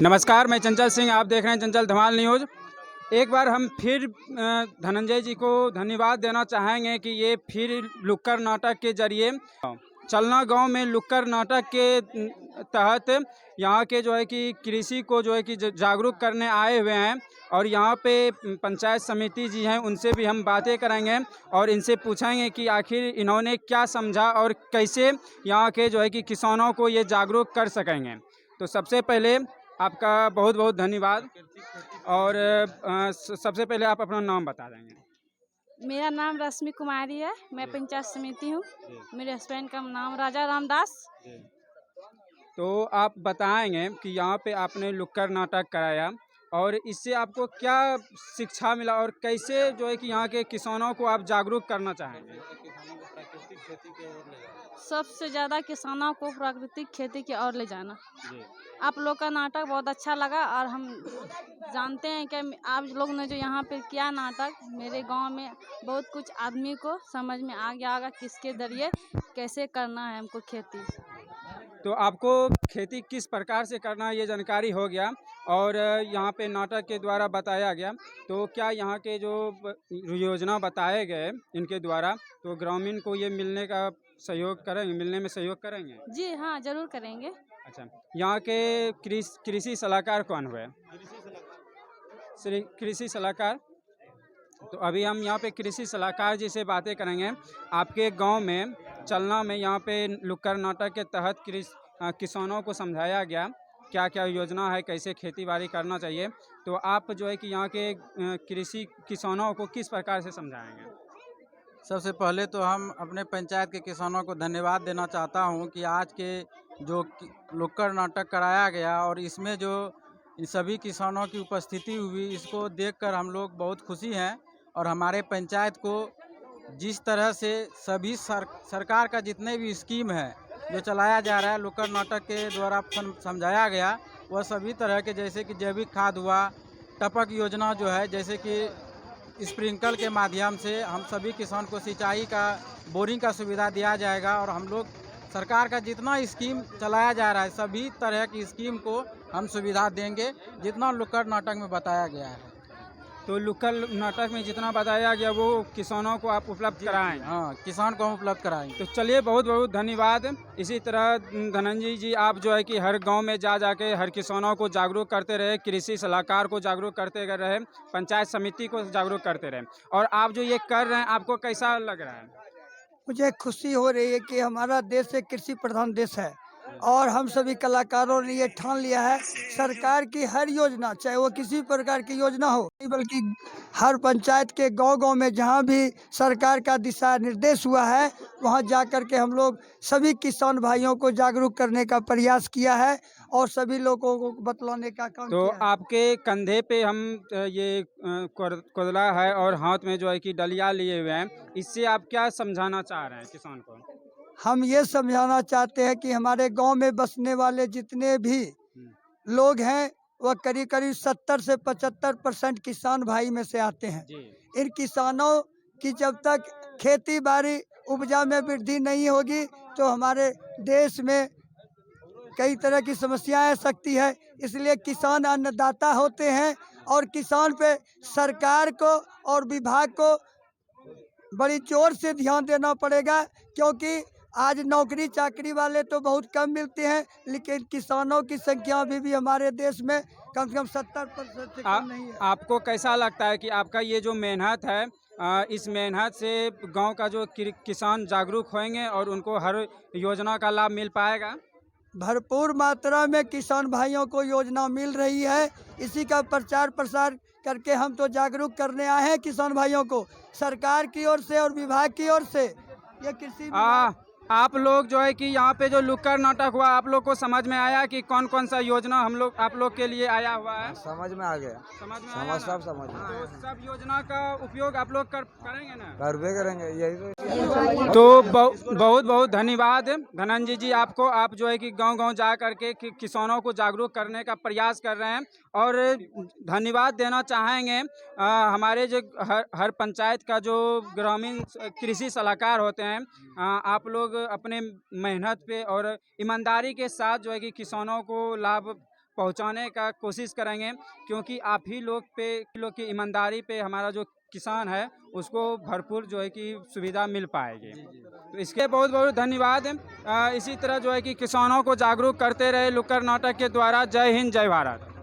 नमस्कार, मैं चंचल सिंह, आप देख रहे हैं चंचल धमाल न्यूज़। एक बार हम फिर धनंजय जी को धन्यवाद देना चाहेंगे कि ये फिर लुक्कड़ नाटक के जरिए चलना गांव में लुक्कड़ नाटक के तहत यहाँ के जो है कि कृषि को जो है कि जागरूक करने आए हुए हैं। और यहाँ पे पंचायत समिति जी हैं, उनसे भी हम बातें करेंगे और इनसे पूछेंगे कि आखिर इन्होंने क्या समझा और कैसे यहाँ के जो है कि किसानों को ये जागरूक कर सकेंगे। तो सबसे पहले आपका बहुत बहुत धन्यवाद। और सबसे पहले आप अपना नाम बता देंगे। मेरा नाम रश्मि कुमारी है, मैं पंचायत समिति हूँ। मेरे हस्बैंड का नाम राजा रामदास। तो आप बताएंगे कि यहाँ पे आपने लुक्कड़ नाटक कराया और इससे आपको क्या शिक्षा मिला और कैसे जो है कि यहाँ के किसानों को आप जागरूक करना चाहेंगे? सबसे ज़्यादा किसानों को प्राकृतिक खेती की ओर ले जाना। आप लोग का नाटक बहुत अच्छा लगा और हम जानते हैं कि आप लोग ने जो यहाँ पे किया नाटक, मेरे गांव में बहुत कुछ आदमी को समझ में आ गया होगा किसके जरिए कैसे करना है हमको खेती। तो आपको खेती किस प्रकार से करना है ये जानकारी हो गया और यहाँ पे नाटक के द्वारा बताया गया। तो क्या यहाँ के जो योजना बताए गए इनके द्वारा, तो ग्रामीण को ये मिलने का सहयोग करेंगे, मिलने में सहयोग करेंगे? जी हाँ, जरूर करेंगे। अच्छा, यहाँ के कृषि सलाहकार कौन हुए? कृषि सलाहकार। तो अभी हम यहाँ पे कृषि सलाहकार जी से बातें करेंगे। आपके गांव में चलना में यहाँ पे लुक्कड़ नाटक के तहत किसानों को समझाया गया क्या क्या योजना है, कैसे खेती बाड़ी करना चाहिए। तो आप जो है कि यहाँ के कृषि किसानों को किस प्रकार से समझाएंगे? सबसे पहले तो हम अपने पंचायत के किसानों को धन्यवाद देना चाहता हूं कि आज के जो लुक्कड़ नाटक कराया गया और इसमें जो सभी किसानों की उपस्थिति हुई, इसको देखकर हम लोग बहुत खुशी हैं। और हमारे पंचायत को जिस तरह से सभी सरकार का जितने भी स्कीम है जो चलाया जा रहा है लुक्कड़ नाटक के द्वारा समझाया गया, वह सभी तरह के, जैसे कि जैविक खाद हुआ, टपक योजना जो है, जैसे कि स्प्रिंकल के माध्यम से हम सभी किसान को सिंचाई का बोरिंग का सुविधा दिया जाएगा। और हम लोग सरकार का जितना स्कीम चलाया जा रहा है सभी तरह की स्कीम को हम सुविधा देंगे जितना लुक्कड़ नाटक में बताया गया है। तो लुक्कड़ नाटक में जितना बताया गया वो किसानों को आप उपलब्ध कराएं? हाँ, किसान को हम उपलब्ध कराएंगे। तो चलिए, बहुत बहुत धन्यवाद। इसी तरह धनंजय जी आप जो है कि हर गांव में जाके हर किसानों को जागरूक करते रहे, कृषि सलाहकार को जागरूक करते रहे, पंचायत समिति को जागरूक करते रहे। और आप जो ये कर रहे हैं, आपको कैसा लग रहा है? मुझे खुशी हो रही है कि हमारा देश एक कृषि प्रधान देश है और हम सभी कलाकारों ने ये ठान लिया है, सरकार की हर योजना, चाहे वो किसी प्रकार की योजना हो, बल्कि हर पंचायत के गांव-गांव में जहां भी सरकार का दिशा निर्देश हुआ है, वहां जाकर के हम लोग सभी किसान भाइयों को जागरूक करने का प्रयास किया है और सभी लोगों को बतलाने का काम तो किया है। आपके कंधे पे हम ये कोदला है और हाथ में जो है कि डलिया लिए हुए हैं, इससे आप क्या समझाना चाह रहे हैं किसान को? हम ये समझाना चाहते हैं कि हमारे गांव में बसने वाले जितने भी लोग हैं, वह करीब करीब 70 से 75% किसान भाई में से आते हैं। जी इन किसानों की जब तक खेती बाड़ी उपजा में वृद्धि नहीं होगी तो हमारे देश में कई तरह की समस्याएं आ सकती है। इसलिए किसान अन्नदाता होते हैं और किसान पे सरकार को और विभाग को बड़ी जोर से ध्यान देना पड़ेगा, क्योंकि आज नौकरी चाकरी वाले तो बहुत कम मिलते हैं, लेकिन किसानों की संख्या अभी भी हमारे देश में कम से कम 70% से कम नहीं है। आपको कैसा लगता है कि आपका ये जो मेहनत है, इस मेहनत से गांव का जो किसान जागरूक होंगे और उनको हर योजना का लाभ मिल पाएगा? भरपूर मात्रा में किसान भाइयों को योजना मिल रही है। इसी का प्रचार प्रसार करके हम तो जागरूक करने आए हैं किसान भाइयों को, सरकार की ओर से और विभाग की ओर से। ये कृषि आप लोग जो है कि यहाँ पे जो नुक्कड़ नाटक हुआ, आप लोग को समझ में आया कि कौन कौन सा योजना आप लोग के लिए आया हुआ है? समझ में आ गया। समझ में आया ना? सब समझ में। तो सब योजना का उपयोग आप लोग करेंगे ना? करबे करेंगे, यही तो बहुत बहुत धन्यवाद धनंजय जी आपको। आप जो है कि गांव-गांव जा करके किसानों को जागरूक करने का प्रयास कर रहे हैं और धन्यवाद देना चाहेंगे हमारे जो हर पंचायत का जो ग्रामीण कृषि सलाहकार होते हैं। आप लोग अपने मेहनत पे और ईमानदारी के साथ जो है कि किसानों को लाभ पहुंचाने का कोशिश करेंगे, क्योंकि आप ही लोग की ईमानदारी पे हमारा जो किसान है उसको भरपूर जो है कि सुविधा मिल पाएगी। तो इसके बहुत बहुत धन्यवाद। इसी तरह जो है कि किसानों को जागरूक करते रहे नुक्कड़ नाटक के द्वारा। जय हिंद, जय भारत।